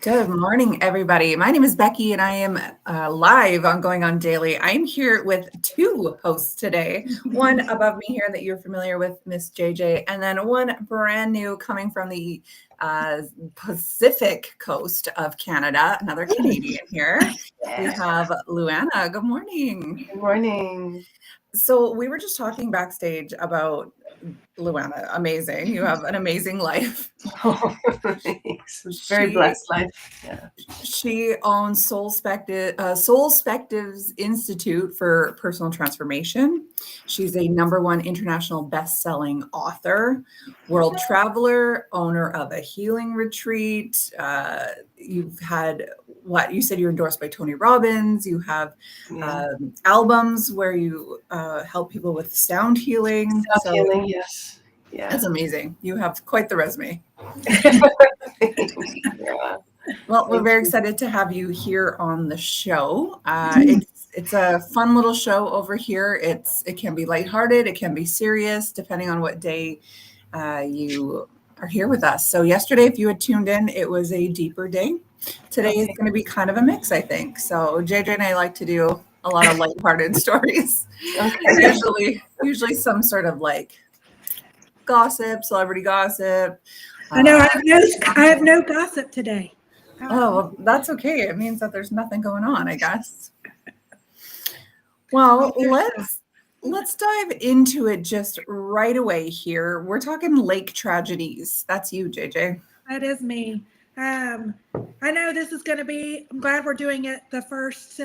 Good morning, everybody. My name is Becky, and I am live on Going On Daily. I'm here with two hosts today. One above me here that you're familiar with, Miss JJ, and then one brand new coming from the Pacific coast of Canada, another Canadian here. We have Luannah. Good morning. Good morning. So we were just talking backstage about Luannah. Amazing. You have an amazing life. Oh, thanks. Very blessed life. Yeah. She owns Soul Spectives Institute for Personal Transformation. She's a #1 international best-selling author, world traveler, owner of a healing retreat. You've had you said you're endorsed by Tony Robbins. You have albums where you help people with sound healing. Healing, yes. Yeah. That's amazing. You have quite the resume. Yeah. Well, we're very excited to have you here on the show. It's a fun little show over here. It can be lighthearted, it can be serious, depending on what day you are here with us. So yesterday, if you had tuned in, it was a deeper day. Today is going to be kind of a mix, I think. So JJ and I like to do a lot of lighthearted stories. Usually some sort of like gossip, celebrity gossip. I know I have no gossip today. Oh, well, that's okay. It means that there's nothing going on, I guess. Well, let's dive into it just right away here. We're talking lake tragedies. That's you, JJ. That is me. I know this is going to be. I'm glad we're doing it the first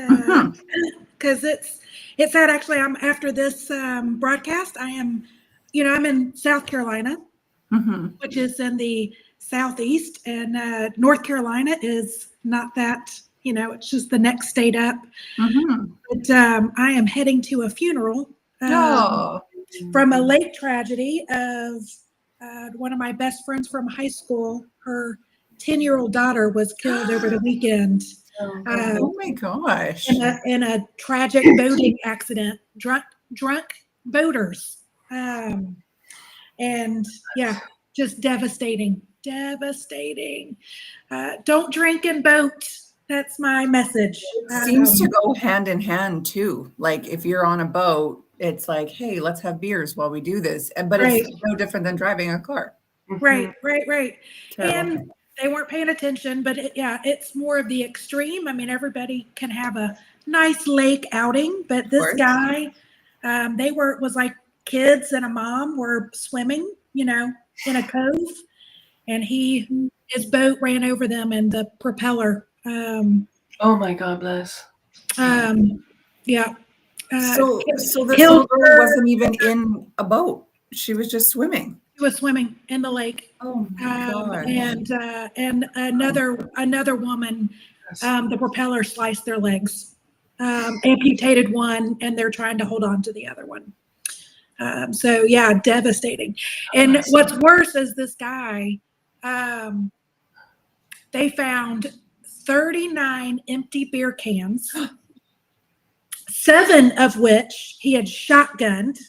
because it's that actually. I'm after this broadcast. I'm in South Carolina, which is in the southeast, and North Carolina is not that. It's just the next state up. But I am heading to a funeral from a lake tragedy of one of my best friends from high school. Her 10-year-old daughter was killed over the weekend. Oh my gosh! In a tragic boating accident. Drunk boaters. And yeah, just devastating. Don't drink and boat. That's my message. It seems to go hand in hand too. Like if you're on a boat, it's like, hey, let's have beers while we do this. But it's no different than driving a car. Right. Terrible. And they weren't paying attention, but it's more of the extreme. I mean, everybody can have a nice lake outing, but this guy, was like kids and a mom were swimming, in a cove, and his boat ran over them and the propeller. Oh my God bless. Yeah. So this little girl wasn't even in a boat. She was just swimming. She was swimming in the lake. Oh my gosh. And another woman, the propeller sliced their legs, amputated one, and they're trying to hold on to the other one. So yeah, devastating. And what's worse is this guy, they found 39 empty beer cans, 7 of which he had shotgunned.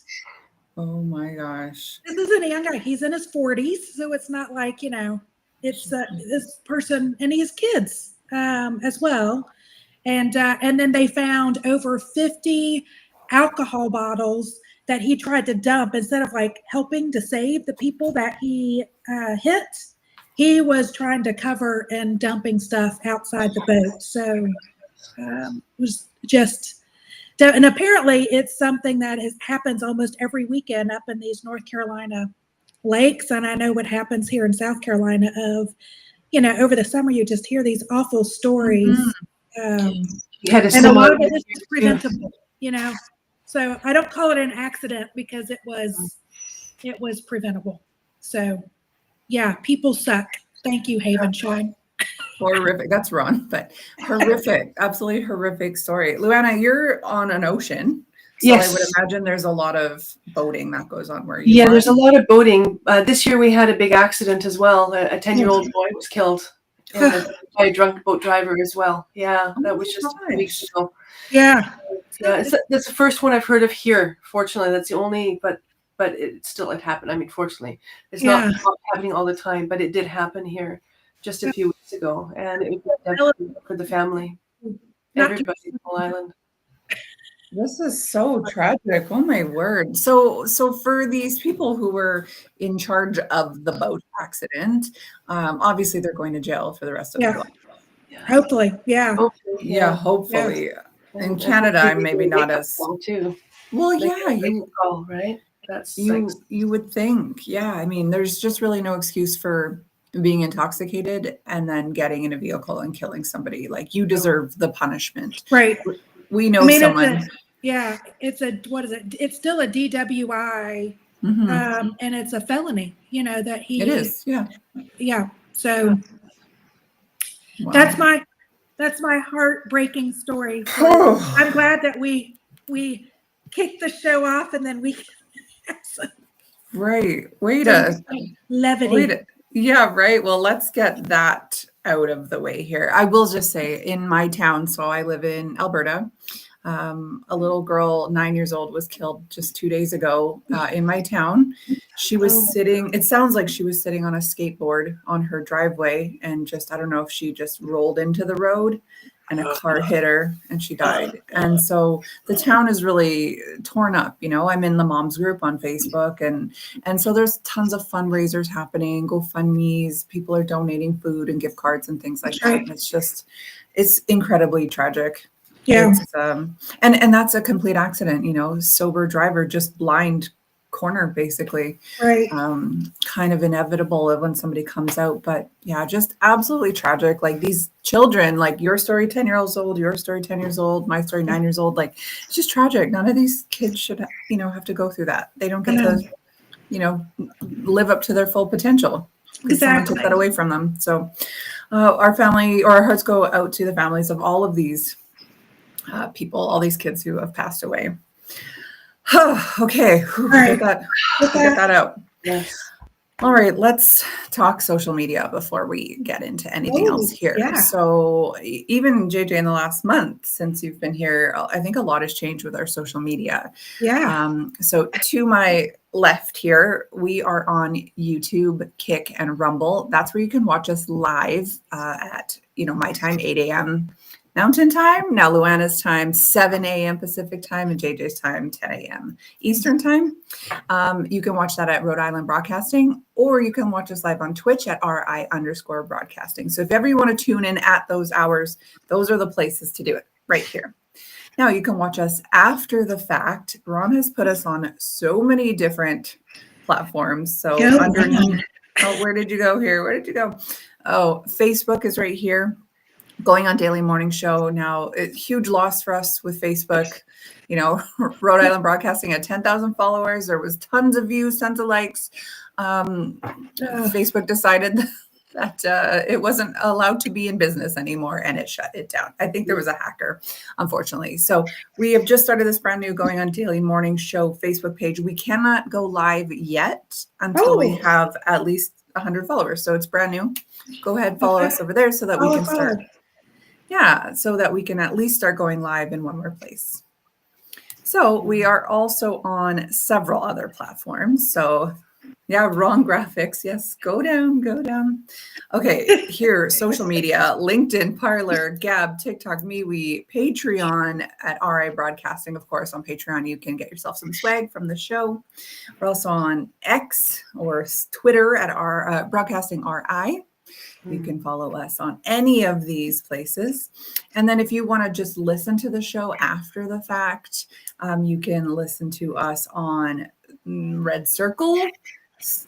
Oh my gosh. This isn't a young guy. He's in his 40s. So it's not like, it's this person, and he has kids as well. And then they found over 50 alcohol bottles that he tried to dump instead of like helping to save the people that he hit. He was trying to cover and dumping stuff outside the boat. So it was just, and apparently it's something that happens almost every weekend up in these North Carolina lakes. And I know what happens here in South Carolina of, over the summer, you just hear these awful stories. And a lot of it is just preventable, So I don't call it an accident because it was preventable. So yeah, people suck. Thank you, Haven Shine. Horrific. That's wrong, but horrific. Absolutely horrific story. Luannah, you're on an ocean. So yes. I would imagine there's a lot of boating that goes on where you are. There's a lot of boating. This year we had a big accident as well. A 10-year-old boy was killed by a drunk boat driver as well. Yeah, that was just 2 weeks ago. Yeah. That's the first one I've heard of here. Fortunately, that's the only, but it happened. I mean, fortunately, it's not happening all the time, but it did happen here. just a few weeks ago, and it was devastating for the family. Everybody in the whole island. This is so tragic. Oh my word. So for these people who were in charge of the boat accident, obviously they're going to jail for the rest of their life. Hopefully, yeah. Hopefully. In Canada, I'm maybe not as too. Well, yeah, right? That's you would think. Yeah, I mean, there's just really no excuse for being intoxicated and then getting in a vehicle and killing somebody. Like, you deserve the punishment. Right. We know someone. It's what is it? It's still a DWI, and it's a felony. That he. It is. Yeah. Yeah. So wow. that's my heartbreaking story. So I'm glad that we kicked the show off, and then we. Right. Levity. Yeah, right. Well, let's get that out of the way here. I will just say, in my town, so I live in Alberta, a little girl, 9 years old, was killed just 2 days ago in my town. She was sitting, it sounds like she was sitting on a skateboard on her driveway, and I don't know if she just rolled into the road and a car hit her and she died. And so the town is really torn up. I'm in the moms group on Facebook, and so there's tons of fundraisers happening, GoFundMe's, people are donating food and gift cards and things like that. And it's incredibly tragic. Yeah. And that's a complete accident, sober driver, just blind corner, basically. Right. Kind of inevitable when somebody comes out, but yeah, just absolutely tragic. Like, these children, like your story, 10 years old, your story, 10 years old, my story, 9 years old, like, it's just tragic. None of these kids should, have to go through that. They don't get to, live up to their full potential. Because someone took that away from them. So our hearts go out to the families of all of these people, all these kids who have passed away. Okay. Get that out. Yes. All right. Let's talk social media before we get into anything else here. Yeah. So even JJ, in the last month since you've been here, I think a lot has changed with our social media. Yeah. So to my left here, we are on YouTube, Kick, and Rumble. That's where you can watch us live at, my time, 8 a.m. Mountain time. Now Luannah's time, 7 a.m. Pacific time, and JJ's time, 10 a.m. Eastern time. You can watch that at Rhode Island Broadcasting, or you can watch us live on Twitch at RI_broadcasting. So if ever you want to tune in at those hours, those are the places to do it, right here. Now you can watch us after the fact. Ron has put us on so many different platforms. So underneath, where did you go here? Where did you go? Oh, Facebook is right here. Going on Daily Morning Show now, a huge loss for us with Facebook. Rhode Island Broadcasting had 10,000 followers. There was tons of views, tons of likes. Facebook decided that it wasn't allowed to be in business anymore, and it shut it down. I think there was a hacker, unfortunately. So we have just started this brand new Going on Daily Morning Show Facebook page. We cannot go live yet until we have at least 100 followers. So it's brand new. Go ahead, follow us over there so that we can start. Yeah, so that we can at least start going live in one more place. So we are also on several other platforms. So yeah, wrong graphics. Yes, go down. Okay, here, social media, LinkedIn, Parler, Gab, TikTok, MeWe, Patreon at RI Broadcasting. Of course, on Patreon, you can get yourself some swag from the show. We're also on X or Twitter at our Broadcasting RI. You can follow us on any of these places. And then if you want to just listen to the show after the fact, you can listen to us on Red Circle,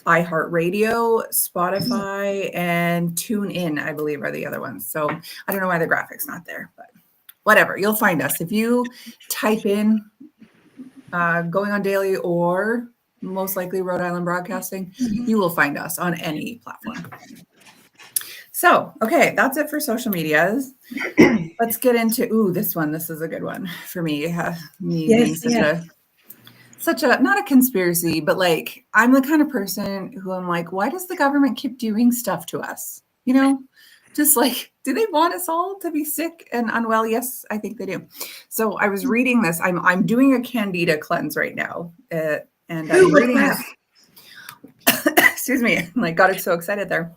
iHeartRadio, Spotify, and TuneIn, I believe, are the other ones. So I don't know why the graphic's not there, but whatever. You'll find us. If you type in Going on Daily or most likely Rhode Island Broadcasting, you will find us on any platform. So, okay, that's it for social medias. Let's get into, this one. This is a good one for me. Being such a, not a conspiracy, but like, I'm the kind of person who I'm like, why does the government keep doing stuff to us? Just like, do they want us all to be sick and unwell? Yes, I think they do. So I was reading this. I'm doing a Candida cleanse right now. And I'm reading this. Excuse me. I got it so excited there.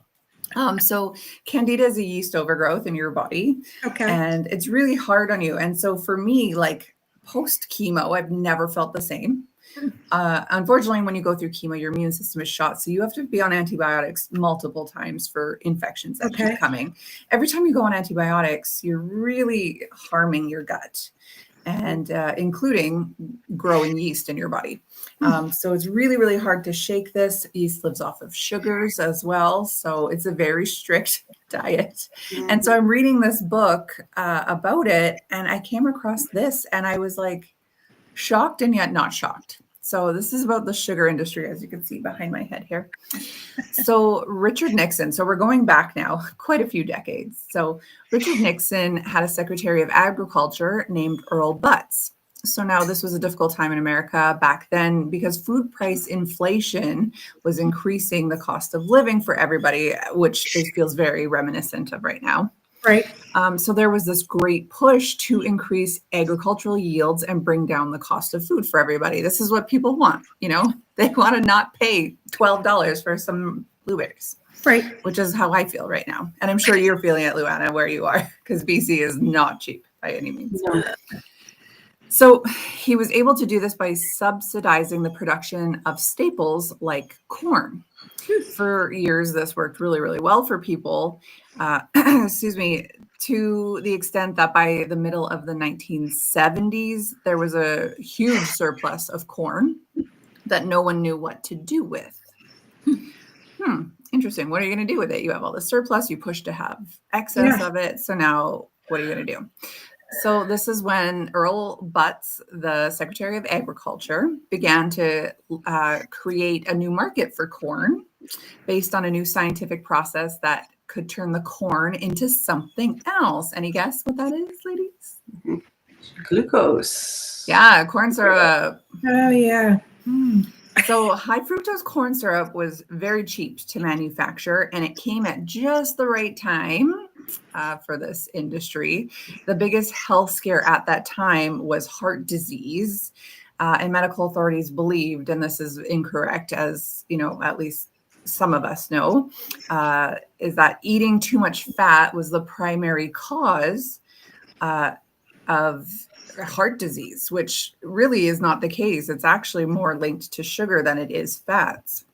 So candida is a yeast overgrowth in your body, Okay. and it's really hard on you. And so for me, like post chemo, I've never felt the same. Unfortunately, when you go through chemo, your immune system is shot. So you have to be on antibiotics multiple times for infections that keep coming. Every time you go on antibiotics, you're really harming your gut, and including growing yeast in your body. So it's really, really hard to shake this. Yeast lives off of sugars as well. So it's a very strict diet. And so I'm reading this book about it, and I came across this, and I was like shocked and yet not shocked. So this is about the sugar industry, as you can see behind my head here. So Richard Nixon, so we're going back now quite a few decades. So Richard Nixon had a Secretary of Agriculture named Earl Butz. So now this was a difficult time in America back then because food price inflation was increasing the cost of living for everybody, which feels very reminiscent of right now. Right. So there was this great push to increase agricultural yields and bring down the cost of food for everybody. This is what people want, you know, they want to not pay $12 for some blueberries, Right. which is how I feel right now. And I'm sure you're feeling it, Luannah, where you are, because BC is not cheap by any means. No. So he was able to do this by subsidizing the production of staples like corn. For years, this worked really, really well for people, excuse me, to the extent that by the middle of the 1970s, there was a huge surplus of corn that no one knew what to do with. Interesting. What are you going to do with it? You have all the surplus, you push to have excess of it. So now what are you going to do? So this is when Earl Butz, the Secretary of Agriculture, began to create a new market for corn based on a new scientific process that could turn the corn into something else. Any guess what that is, ladies? Glucose. Yeah, corn syrup. Oh, yeah. So high fructose corn syrup was very cheap to manufacture, and it came at just the right time for this industry. The biggest health scare at that time was heart disease, and medical authorities believed, and this is incorrect, as you know, at least some of us know, is that eating too much fat was the primary cause of heart disease, which really is not the case. It's actually more linked to sugar than it is fats.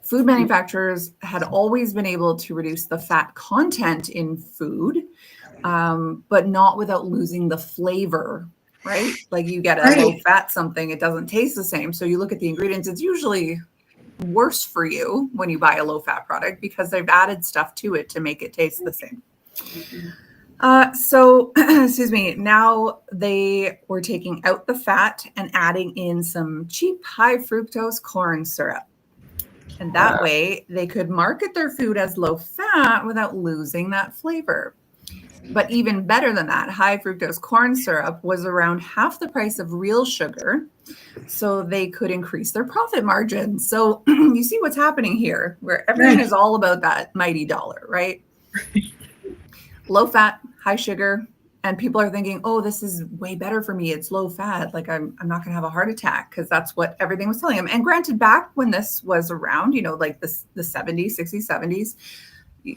Food manufacturers had always been able to reduce the fat content in food, but not without losing the flavor, right? Like you get a low fat something, it doesn't taste the same. So you look at the ingredients, it's usually worse for you when you buy a low fat product because they've added stuff to it to make it taste the same. So, excuse me, now they were taking out the fat and adding in some cheap high fructose corn syrup. And that way they could market their food as low fat without losing that flavor. But even better than that, high fructose corn syrup was around half the price of real sugar, so they could increase their profit margin. So you see what's happening here, where everything is all about that mighty dollar, right? Low fat, high sugar, and people are thinking, oh, this is way better for me. It's low fat. Like I'm not going to have a heart attack because that's what everything was telling them. And granted, back when this was around, you know, like the 70s, 60s, 70s,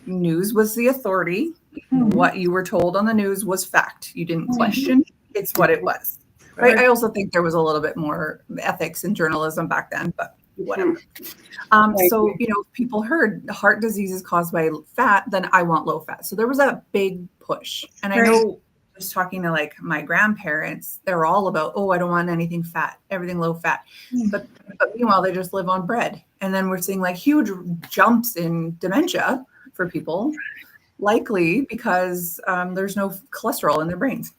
news was the authority. What you were told on the news was fact. You didn't question. It's what it was. Right? I also think there was a little bit more ethics in journalism back then, but whatever. So, you know, people heard heart disease is caused by fat, then I want low fat. So there was a big push. And I know just talking to like my grandparents, they're all about, oh, I don't want anything fat, everything low fat. But meanwhile, they just live on bread. And then we're seeing like huge jumps in dementia for people, likely because there's no cholesterol in their brains.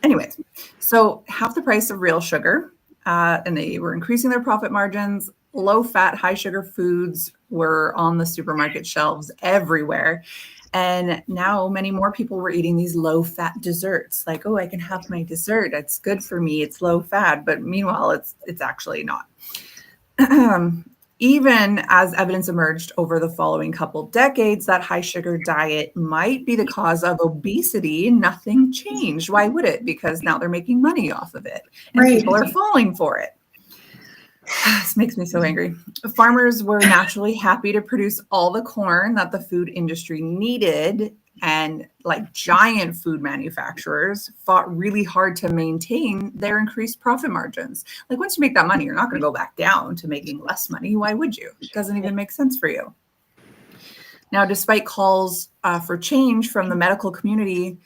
Anyways, so half the price of real sugar, and they were increasing their profit margins. Low fat, high sugar foods were on the supermarket shelves everywhere. And now many more people were eating these low fat desserts. Like, oh, I can have my dessert. It's good for me. It's low fat. But meanwhile, it's actually not. Even as evidence emerged over the following couple decades that high sugar diet might be the cause of obesity, nothing changed. Why would it? Because now they're making money off of it and people are falling for it. This makes me so angry. Farmers were naturally happy to produce all the corn that the food industry needed, and like giant food manufacturers fought really hard to maintain their increased profit margins. Like once you make that money, you're not going to go back down to making less money. Why would you? It doesn't even make sense for you. Now, despite calls for change from the medical community,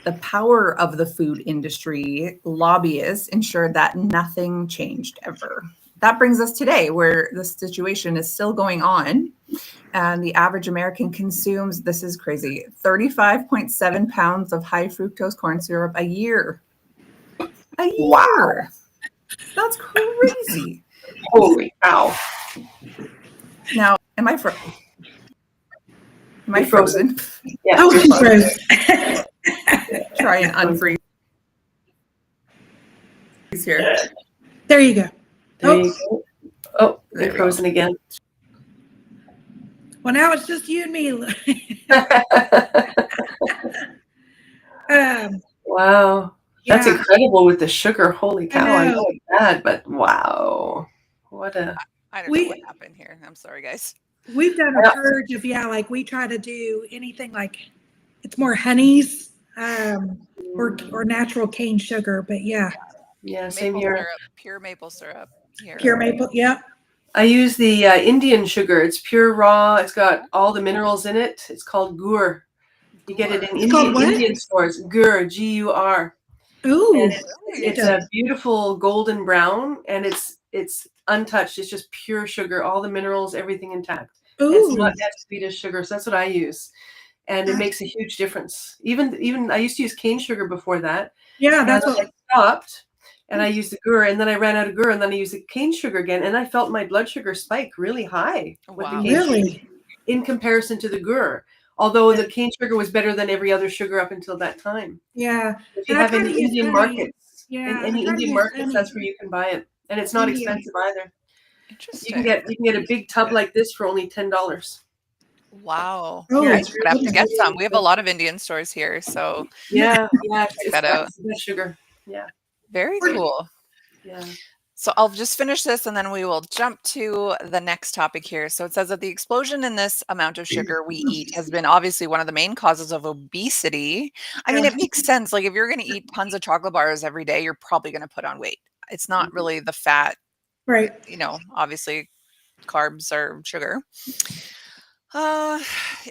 the power of the food industry lobbyists ensured that nothing changed ever. That brings us today, where the situation is still going on. And the average American consumes, this is crazy, 35.7 pounds of high fructose corn syrup a year. A year. Wow. That's crazy. Holy cow. Now, am I frozen? Yeah. Oh, she's frozen. Try and unfreeze here. There you go. There you go. Oh, they're frozen again. Well, now it's just you and me. Wow. That's Yeah. incredible with the sugar. Holy cow. I know. know it's bad, but wow. What a. I don't know what happened here. I'm sorry, guys. We've done a purge of, like we try to do anything like it's more honeys or natural cane sugar, but yeah. Yeah, same Maple here. syrup, pure maple syrup here. Pure maple, yeah. I use the Indian sugar. It's pure raw. It's got all the minerals in it. It's called gur. You get it in Indian stores. Gur, G-U-R. Ooh. And it's a beautiful golden brown, and it's untouched. It's just pure sugar, all the minerals, everything intact. It's not that sweet as sugar, so that's what I use, and it makes a huge difference. Even I used to use cane sugar before that. Yeah, that's what I stopped, and I used the gur, and then I ran out of gur, and then I used the cane sugar again, and I felt my blood sugar spike really high with the cane sugar in comparison to the gur. Although the cane sugar was better than every other sugar up until that time. Yeah. If you have any Indian markets, yeah, in any Indian markets, that's where you can buy it, and it's not expensive either. Interesting. You can get a big tub like this for only $10. Wow. Oh, Here, I'm gonna have to get some. We have a lot of Indian stores here, so yeah, check that out. It's sugar. Yeah. Very cool. Yeah. So I'll just finish this and then we will jump to the next topic here. So it says that the explosion in this amount of sugar we eat has been obviously one of the main causes of obesity. I mean, it makes sense. Like if you're going to eat tons of chocolate bars every day, you're probably going to put on weight. It's not really the fat, right? Obviously carbs are sugar.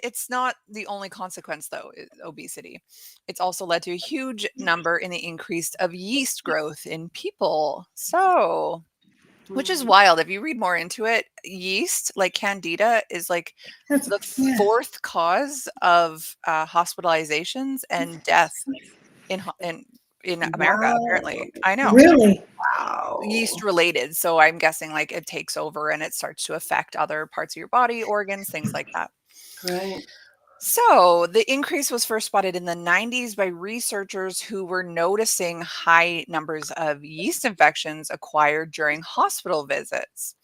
It's not the only consequence, though, obesity. It's also led to a huge number in the increase of yeast growth in people. So, which is wild. If you read more into it, yeast, like candida, is like the fourth cause of hospitalizations and death in America, apparently. I know. Really? Wow. Yeast related. So I'm guessing like it takes over and it starts to affect other parts of your body, organs, things like that. Right. So the increase was first spotted in the 90s by researchers who were noticing high numbers of yeast infections acquired during hospital visits.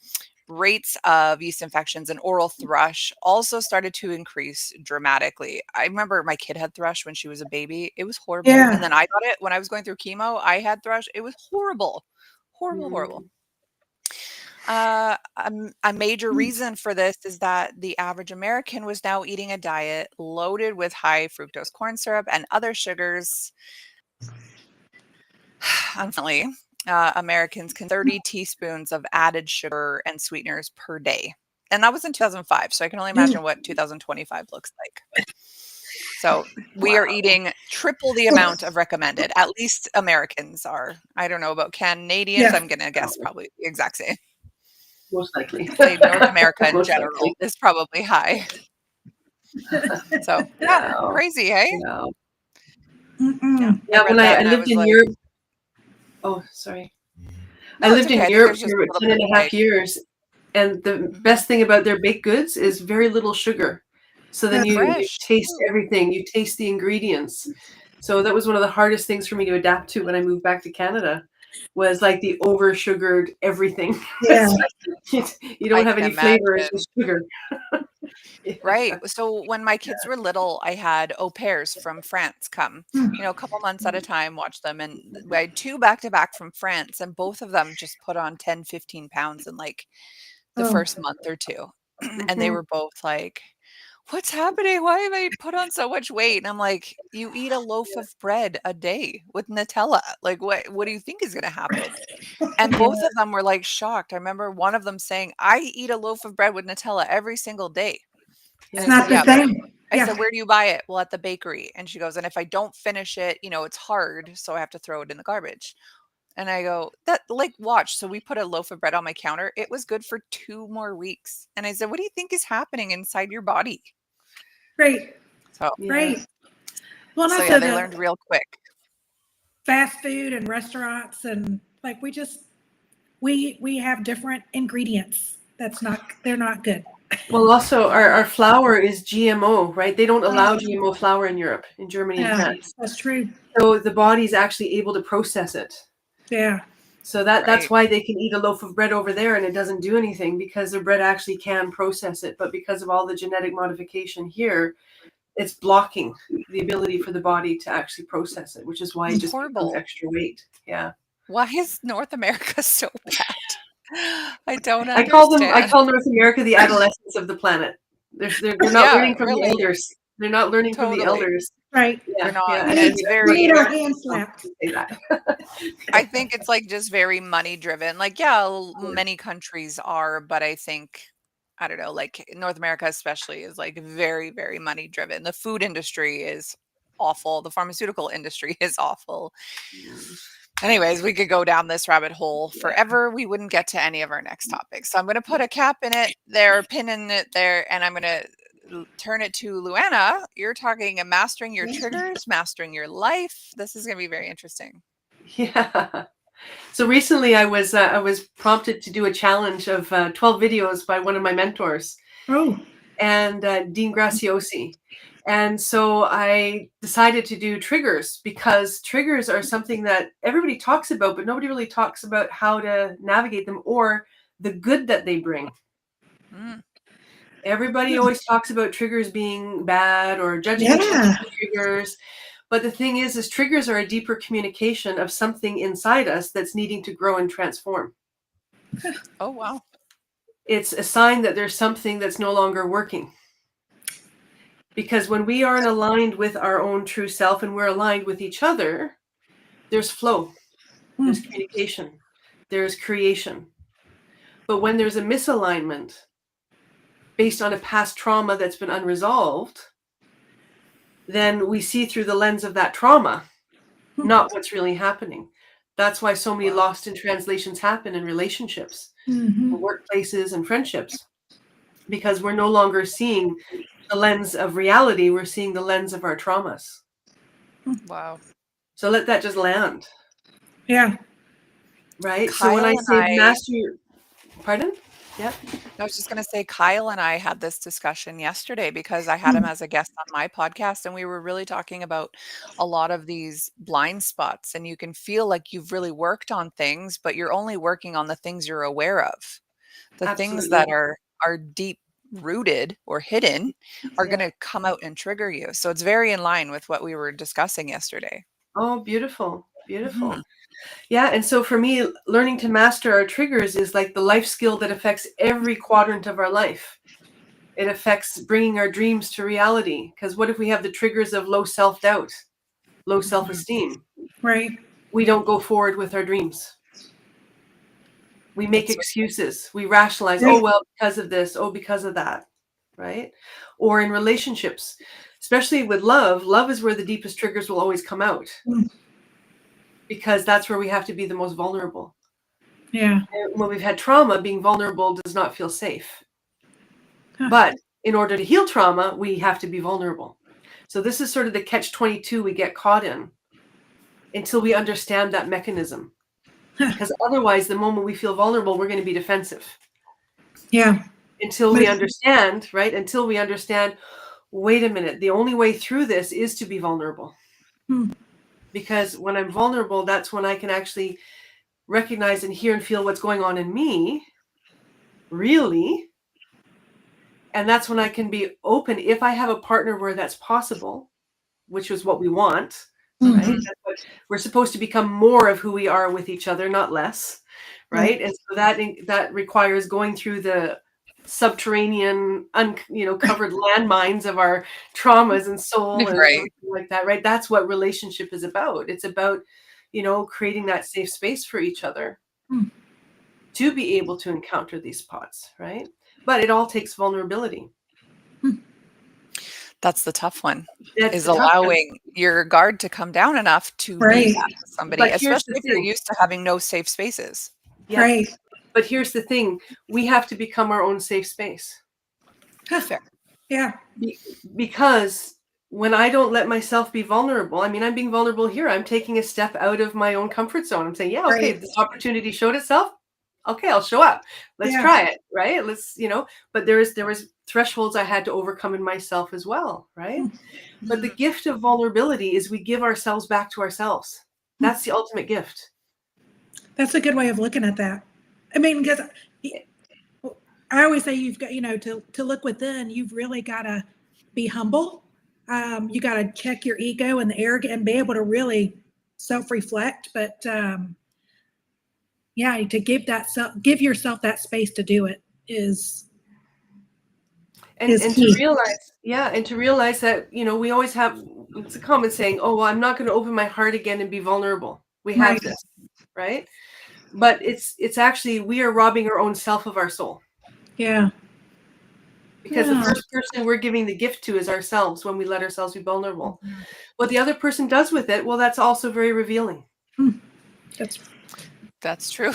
Rates of yeast infections and oral thrush also started to increase dramatically. I remember my kid had thrush when she was a baby. It was horrible. Yeah. And then I got it when I was going through chemo. I had thrush. It was horrible. Horrible. A major reason for this is that the average American was now eating a diet loaded with high fructose corn syrup and other sugars. Unfortunately, Americans consume 30 teaspoons of added sugar and sweeteners per day. And that was in 2005. So I can only imagine what 2025 looks like. So we are eating triple the amount of recommended. At least Americans are. I don't know about Canadians. Yeah. I'm going to guess probably the exact same. Most likely. Say North America in general is probably high. So, crazy, hey? Yeah, when I lived in Europe. Oh, sorry. I lived in Europe for 10 and a half years. And the best thing about their baked goods is very little sugar. So then you taste everything. You taste the ingredients. So that was one of the hardest things for me to adapt to when I moved back to Canada, was like the over sugared everything. Yeah. You don't have any flavor, it's just sugar. Right. So when my kids were little, I had au pairs from France come, a couple months at a time, watch them. And I had two back to back from France, and both of them just put on 10, 15 pounds in like the first month or two. And they were both like, what's happening? Why have I put on so much weight? And I'm like, you eat a loaf of bread a day with Nutella. Like, what do you think is going to happen? And both of them were like shocked. I remember one of them saying, I eat a loaf of bread with Nutella every single day. It's And I not said, the yeah, same. I said, where do you buy it? Well, at the bakery. And she goes, and if I don't finish it, it's hard. So I have to throw it in the garbage. And I go, watch. So we put a loaf of bread on my counter. It was good for 2 more weeks. And I said, what do you think is happening inside your body? Great. So, great. Well, so yeah, they learned real quick. Fast food and restaurants, and like we have different ingredients. They're not good. Well, also our flour is GMO, right? They don't allow GMO flour in Europe, in Germany and France. That's true. So the body's actually able to process it. Yeah. So that's why they can eat a loaf of bread over there and it doesn't do anything, because the bread actually can process it. But because of all the genetic modification here, it's blocking the ability for the body to actually process it, which is why it just becomes extra weight. Yeah. Why is North America so bad? I don't understand. I call North America the adolescents of the planet. They're not learning from the elders. They're not learning from the elders. Right. Yeah, they're not. yeah. And it's very. We need our hand slapped. I think it's like just very money driven. Like, many countries are, but I think, I don't know, like North America especially is like very, very money driven. The food industry is awful. The pharmaceutical industry is awful. Anyways, we could go down this rabbit hole forever. We wouldn't get to any of our next topics. So I'm going to put a cap in it there, pin in it there, and I'm going to turn it to Luannah. You're talking mastering your triggers, mastering your life. This is going to be very interesting. Yeah. So recently I was prompted to do a challenge of 12 videos by one of my mentors. And Dean Graciosi. And so I decided to do triggers, because triggers are something that everybody talks about, but nobody really talks about how to navigate them or the good that they bring. Everybody always talks about triggers being bad or judging triggers. But the thing is triggers are a deeper communication of something inside us that's needing to grow and transform. Oh, wow. It's a sign that there's something that's no longer working. Because when we aren't aligned with our own true self and we're aligned with each other, there's flow, there's communication, there's creation. But when there's a misalignment based on a past trauma that's been unresolved, then we see through the lens of that trauma, not what's really happening. That's why so many lost in translations happen in relationships, workplaces, and friendships, because we're no longer seeing the lens of reality. We're seeing the lens of our traumas. Wow. So let that just land. Yeah. Right. Kyle, so when I say master your, pardon? Yeah. I was just going to say, Kyle and I had this discussion yesterday because I had him as a guest on my podcast, and we were really talking about a lot of these blind spots, and you can feel like you've really worked on things, but you're only working on the things you're aware of. The things that are deep rooted or hidden are going to come out and trigger you. So it's very in line with what we were discussing yesterday. Oh, beautiful. Beautiful. Yeah. And so for me, learning to master our triggers is like the life skill that affects every quadrant of our life. It affects bringing our dreams to reality. Because what if we have the triggers of low self-doubt, low self-esteem? Right. We don't go forward with our dreams. We make excuses. We rationalize, oh, well, because of this, oh, because of that, right? Or in relationships, especially with love, love is where the deepest triggers will always come out. Because that's where we have to be the most vulnerable. Yeah. And when we've had trauma, being vulnerable does not feel safe. But in order to heal trauma, we have to be vulnerable. So this is sort of the catch-22 we get caught in until we understand that mechanism. Because otherwise, the moment we feel vulnerable, we're going to be defensive. Yeah. Until we understand, right? Until we understand, wait a minute, the only way through this is to be vulnerable. Because when I'm vulnerable, that's when I can actually recognize and hear and feel what's going on in me, really. And that's when I can be open. If I have a partner where that's possible, which is what we want, right? That's what, we're supposed to become more of who we are with each other, not less, right? And so that requires going through the subterranean, covered landmines of our traumas and soul and everything like that, right? That's what relationship is about. It's about, creating that safe space for each other to be able to encounter these spots, right? But it all takes vulnerability. That's the tough one. That's is the tough allowing one. your guard to come down enough to be that with somebody, But here's especially the if you're thing. used to having no safe spaces. Yeah. Right. But here's the thing. We have to become our own safe space. Fair. Yeah. Because when I don't let myself be vulnerable, I mean, I'm being vulnerable here. I'm taking a step out of my own comfort zone. I'm saying, yeah, okay, Right. this opportunity showed itself. Okay, I'll show up. Let's try it, right? Let's, but there was thresholds I had to overcome in myself as well, right? But the gift of vulnerability is we give ourselves back to ourselves. That's the ultimate gift. That's a good way of looking at that. I mean, because I always say you've got, to look within, you've really got to be humble. You got to check your ego and the arrogance and be able to really self-reflect. But to give yourself that space to do it is and key. to realize that, we always have, it's a common saying, oh, well, I'm not going to open my heart again and be vulnerable. We have this, right? But it's actually, we are robbing our own self of our soul. Yeah. Because the first person we're giving the gift to is ourselves when we let ourselves be vulnerable. What the other person does with it, well, that's also very revealing. That's true.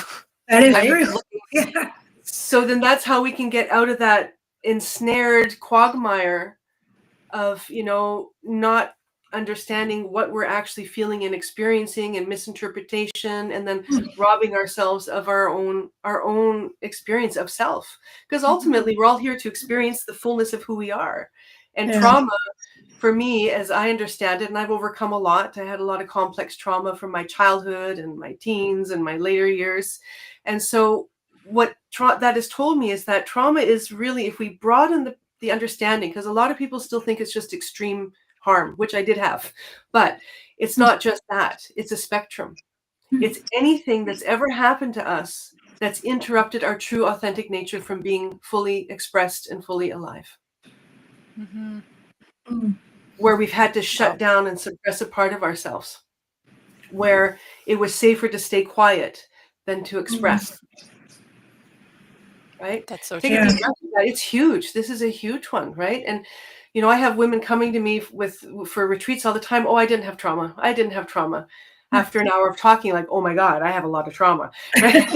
That is true. Yeah. So then that's how we can get out of that ensnared quagmire of, not understanding what we're actually feeling and experiencing and misinterpretation, and then robbing ourselves of our own experience of self. Because ultimately we're all here to experience the fullness of who we are. And trauma, for me, as I understand it, and I've overcome a lot, I had a lot of complex trauma from my childhood and my teens and my later years. And so what that has told me is that trauma is really, if we broaden the understanding, because a lot of people still think it's just extreme harm, which I did have, but it's not just that. It's a spectrum. It's anything that's ever happened to us that's interrupted our true authentic nature from being fully expressed and fully alive. Where we've had to shut down and suppress a part of ourselves, where it was safer to stay quiet than to express. Right? That's so true. It's huge. This is a huge one, right? And I have women coming to me for retreats all the time. Oh, I didn't have trauma. I didn't have trauma. After an hour of talking, like, oh my God, I have a lot of trauma, right?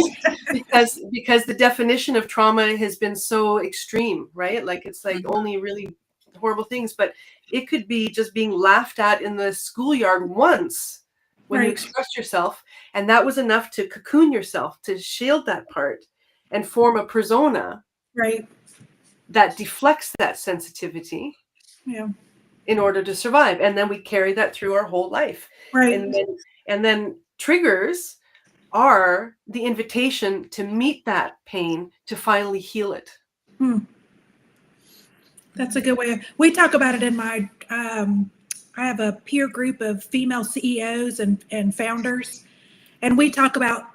because the definition of trauma has been so extreme, right? Like it's like only really horrible things, but it could be just being laughed at in the schoolyard once when you expressed yourself, and that was enough to cocoon yourself, to shield that part and form a persona that deflects that sensitivity in order to survive. And then we carry that through our whole life. And then triggers are the invitation to meet that pain, to finally heal it. That's a good way. We talk about it in my, I have a peer group of female CEOs and founders. And we talk about,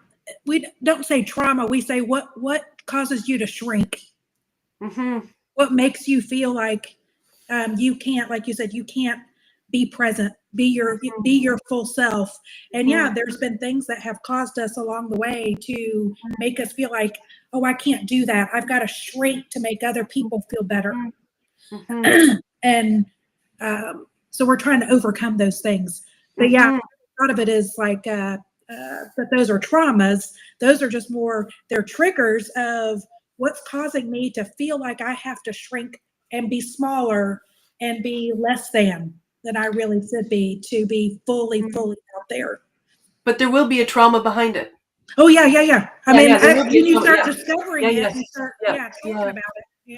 we don't say trauma, we say what causes you to shrink? What makes you feel like you can't, like you said, you can't be present, be your full self. And there's been things that have caused us along the way to make us feel like, oh, I can't do that. I've got to shrink to make other people feel better. And so we're trying to overcome those things. But a lot of it is like, that those are traumas. Those are just more, they're triggers of what's causing me to feel like I have to shrink and be smaller and be less than I really should be, to be fully out there. But there will be a trauma behind it. Oh yeah. I mean, when you start discovering it, you start talking about it.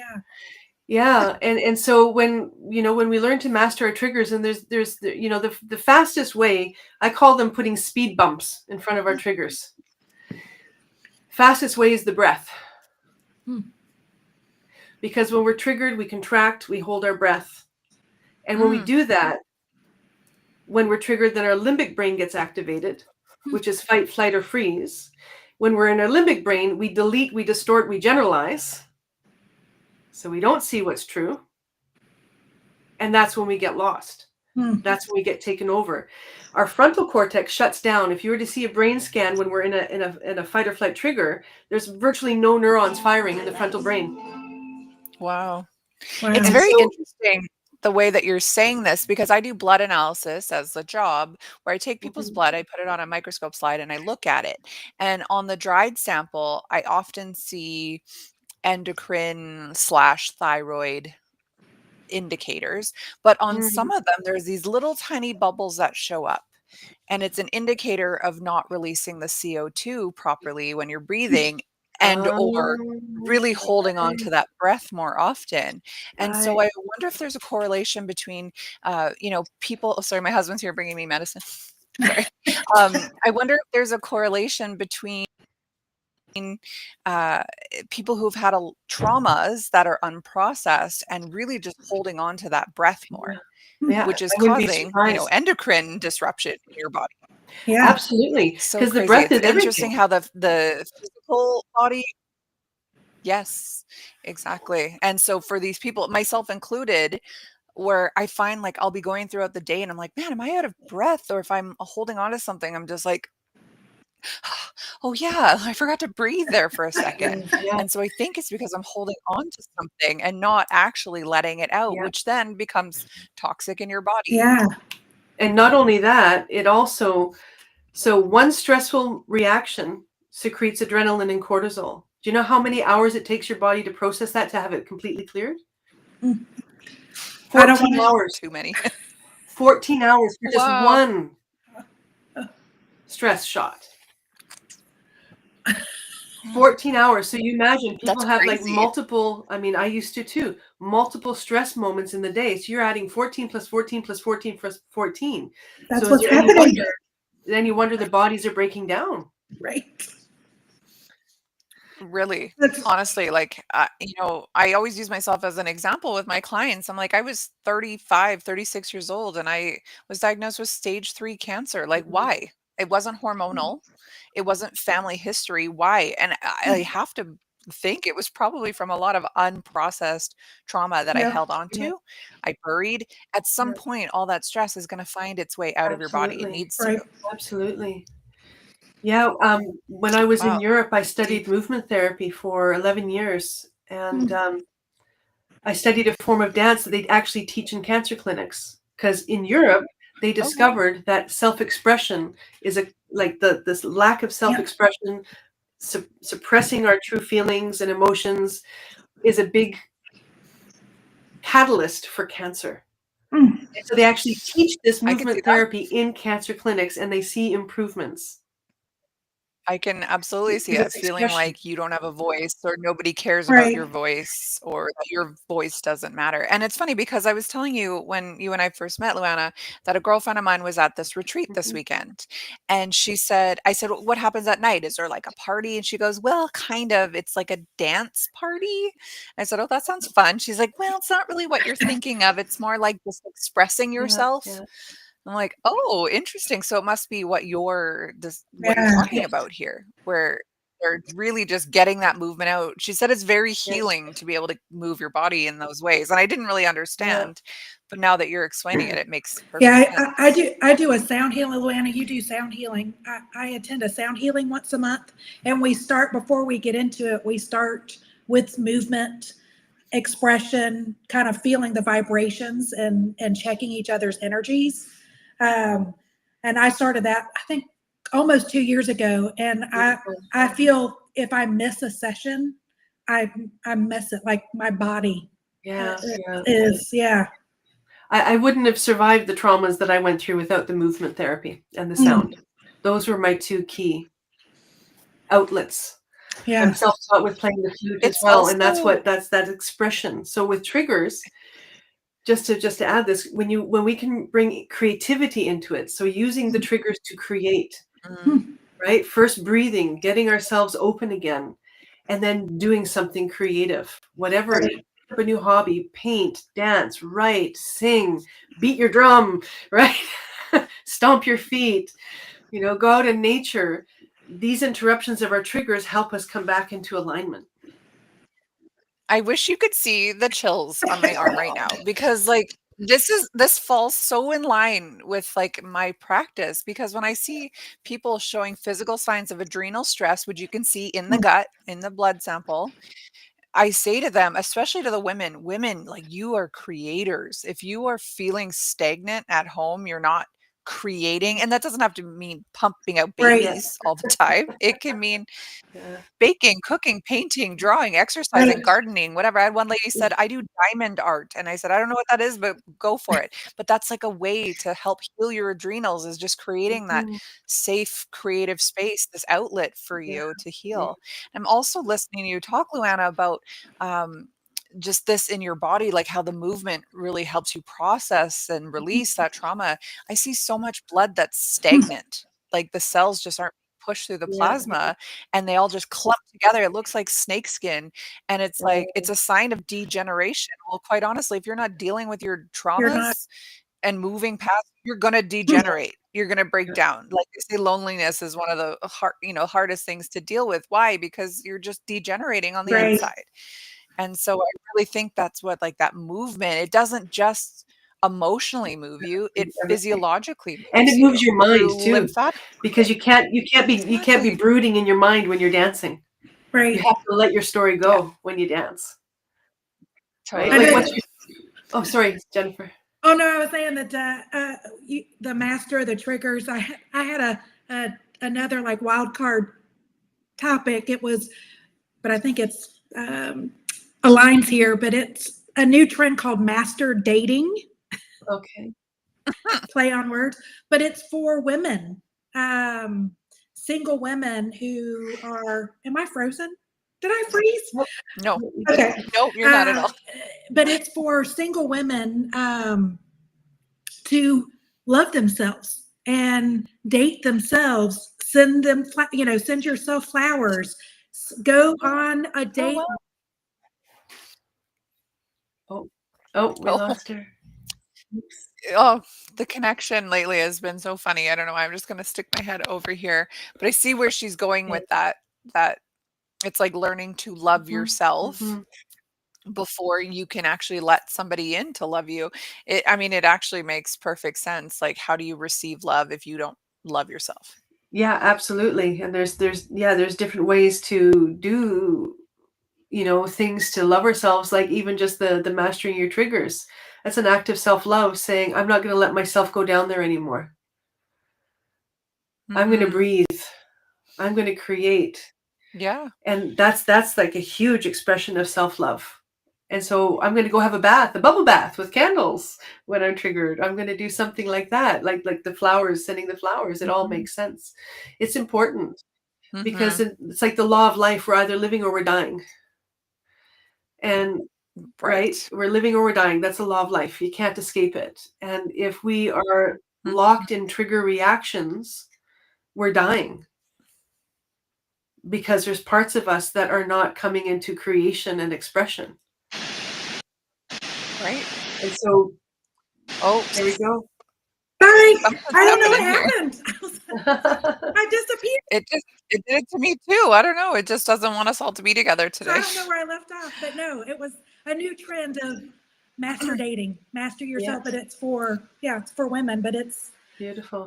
Yeah. And so when we learn to master our triggers, and there's the fastest way, I call them putting speed bumps in front of our triggers. Fastest way is the breath. because when we're triggered, we contract, we hold our breath. And when we do that, when we're triggered, then our limbic brain gets activated, which is fight, flight, or freeze. When we're in our limbic brain, we delete, we distort, we generalize. So we don't see what's true. And that's when we get lost. That's when we get taken over. Our frontal cortex shuts down. If you were to see a brain scan when we're in a fight or flight trigger, there's virtually no neurons firing in the frontal brain. Wow. It's very interesting the way that you're saying this, because I do blood analysis as a job where I take people's blood, I put it on a microscope slide and I look at it. And on the dried sample, I often see endocrine / thyroid indicators, but on some of them, there's these little tiny bubbles that show up. And it's an indicator of not releasing the CO2 properly when you're breathing, and or really holding on to that breath more often. And so I wonder if there's a correlation between, people. Oh, sorry, my husband's here bringing me medicine. Sorry. I wonder if there's a correlation between people who've had traumas that are unprocessed and really just holding on to that breath more, which is causing, endocrine disruption in your body. Yeah, absolutely. So because crazy. the breath It's is interesting how the physical body. Yes, exactly. And so for these people, myself included, where I find like I'll be going throughout the day and I'm like, man, am I out of breath? Or if I'm holding on to something, I'm just like, oh yeah, I forgot to breathe there for a second. And so I think it's because I'm holding on to something and not actually letting it out, which then becomes toxic in your body. Yeah. And not only that, it also, so one stressful reaction secretes adrenaline and cortisol. Do you know how many hours it takes your body to process that, to have it completely cleared? 14 hours. Too many. 14 hours for just one stress shot. 14 hours. So you imagine people have like multiple, I mean, I used to too, multiple stress moments in the day. So you're adding 14 plus 14 plus 14 plus 14. That's so what's happening. Then you wonder the bodies are breaking down. Right. Really, honestly, like, I always use myself as an example with my clients. I'm like, I was 35, 36 years old, and I was diagnosed with stage 3 cancer. Like, why? It wasn't hormonal. It wasn't family history. Why? And I have to think it was probably from a lot of unprocessed trauma that I held on to. I buried. At some point, all that stress is going to find its way out of your body. It needs to. Absolutely. Yeah. When I was in Europe, I studied movement therapy for 11 years. And I studied a form of dance that they actually teach in cancer clinics. Because in Europe, they discovered that self-expression is this lack of self-expression, suppressing our true feelings and emotions, is a big catalyst for cancer. And so they actually teach this movement therapy in cancer clinics, and they see improvements. I can absolutely see it, feeling like you don't have a voice, or nobody cares about your voice, or that your voice doesn't matter. And it's funny because I was telling you when you and I first met, Luannah, that a girlfriend of mine was at this retreat this weekend. And I said, what happens at night? Is there like a party? And she goes, well, kind of. It's like a dance party. I said, oh, that sounds fun. She's like, well, it's not really what you're thinking of. It's more like just expressing yourself. I'm like, oh, interesting. So it must be what you're talking about here, where they're really just getting that movement out. She said it's very healing to be able to move your body in those ways. And I didn't really understand, but now that you're explaining it, it makes perfect sense. I do a sound healing. Luannah, you do sound healing. I attend a sound healing once a month, and we start, before we get into it, we start with movement, expression, kind of feeling the vibrations and checking each other's energies. And I started that, I think, almost 2 years ago. And I feel if I miss a session, I miss it. Like my body is. I wouldn't have survived the traumas that I went through without the movement therapy and the sound. Those were my two key outlets. I'm self-taught with playing the flute as well. And that's that expression. So with triggers, just to add this, when we can bring creativity into it, so using the triggers to create, right? First breathing, getting ourselves open again, and then doing something creative, whatever it is. Pick up a new hobby, paint, dance, write, sing, beat your drum, right? Stomp your feet, go out in nature. These interruptions of our triggers help us come back into alignment. I wish you could see the chills on my arm right now, because like this falls so in line with like my practice, because when I see people showing physical signs of adrenal stress, which you can see in the gut, in the blood sample, I say to them, especially to the women, like, you are creators. If you are feeling stagnant at home, you're not creating. And that doesn't have to mean pumping out Right. babies all the time. It can mean Yeah. baking, cooking, painting, drawing, exercising, gardening, whatever. I had one lady said, I do diamond art. And I said, I don't know what that is, but go for it. But that's like a way to help heal your adrenals, is just creating that safe, creative space, this outlet for you to heal. I'm also listening to you talk, Luannah, about just this in your body, like how the movement really helps you process and release that trauma. I see so much blood that's stagnant, like the cells just aren't pushed through the plasma, and they all just clump together. It looks like snake skin, and it's like it's a sign of degeneration. Well, quite honestly, if you're not dealing with your traumas and moving past, you're gonna degenerate. You're gonna break down. Like they say, loneliness is one of the hardest things to deal with. Why? Because you're just degenerating on the inside. And so I really think that's what, like, that movement, it doesn't just emotionally move you, it physiologically moves and it moves your mind too, lymphatic, because you can't be brooding in your mind when you're dancing. Right. You have to let your story go when you dance. Totally. Right? Like oh, sorry, Jennifer. Oh no, I was saying that the master of the triggers. I had another like wild card topic. It was, but I think it's aligns here. But it's a new trend called master dating. Okay. Play on words, but it's for women, single women who are. Am I frozen? Did I freeze? No. Okay. Nope, you're not at all. But it's for single women to love themselves and date themselves. Send them, send yourself flowers. Go on a date. Oh, we lost her. Oh, the connection lately has been so funny. I don't know why. I'm just going to stick my head over here, but I see where she's going with that it's like learning to love yourself before you can actually let somebody in to love you. It actually makes perfect sense. Like, how do you receive love if you don't love yourself? Yeah, absolutely. And there's different ways to do, things to love ourselves, like even just the mastering your triggers. That's an act of self-love, saying, I'm not going to let myself go down there anymore. I'm going to breathe. I'm going to create. Yeah. And that's like a huge expression of self-love. And so I'm going to go have a bubble bath with candles when I'm triggered. I'm going to do something like that, like the flowers, sending the flowers. It all makes sense. It's important because it's like the law of life. We're either living or we're dying. And right, we're living or we're dying. That's the law of life. You can't escape it. And if we are locked in trigger reactions, we're dying. Because there's parts of us that are not coming into creation and expression. Right. And so, there we go. Sorry, I don't know what happened. I disappeared. It did it to me too. I don't know. It just doesn't want us all to be together today. So I don't know where I left off, but no, it was a new trend of master dating, master yourself. But it's for women. But it's beautiful.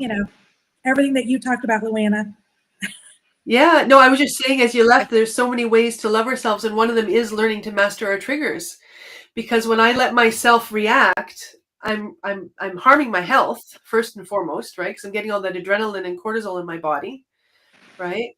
Everything that you talked about, Luannah. Yeah, no, I was just saying, as you left, there's so many ways to love ourselves, and one of them is learning to master our triggers. Because when I let myself react, I'm harming my health first and foremost, right? Because I'm getting all that adrenaline and cortisol in my body, right?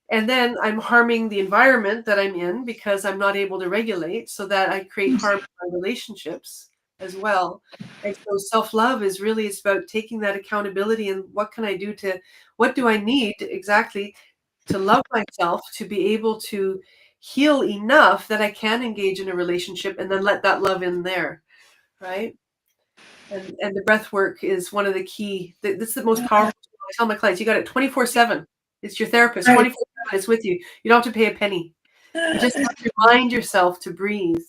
And then I'm harming the environment that I'm in because I'm not able to regulate, so that I create harm in my relationships as well. And so self-love is really, it's about taking that accountability and what do I need exactly to love myself, to be able to heal enough that I can engage in a relationship and then let that love in there, right? And the breath work is one of the key. This is the most powerful. I tell my clients, you got it 24/7. It's your therapist. 24/7. It's with you. You don't have to pay a penny. You just have to remind yourself to breathe.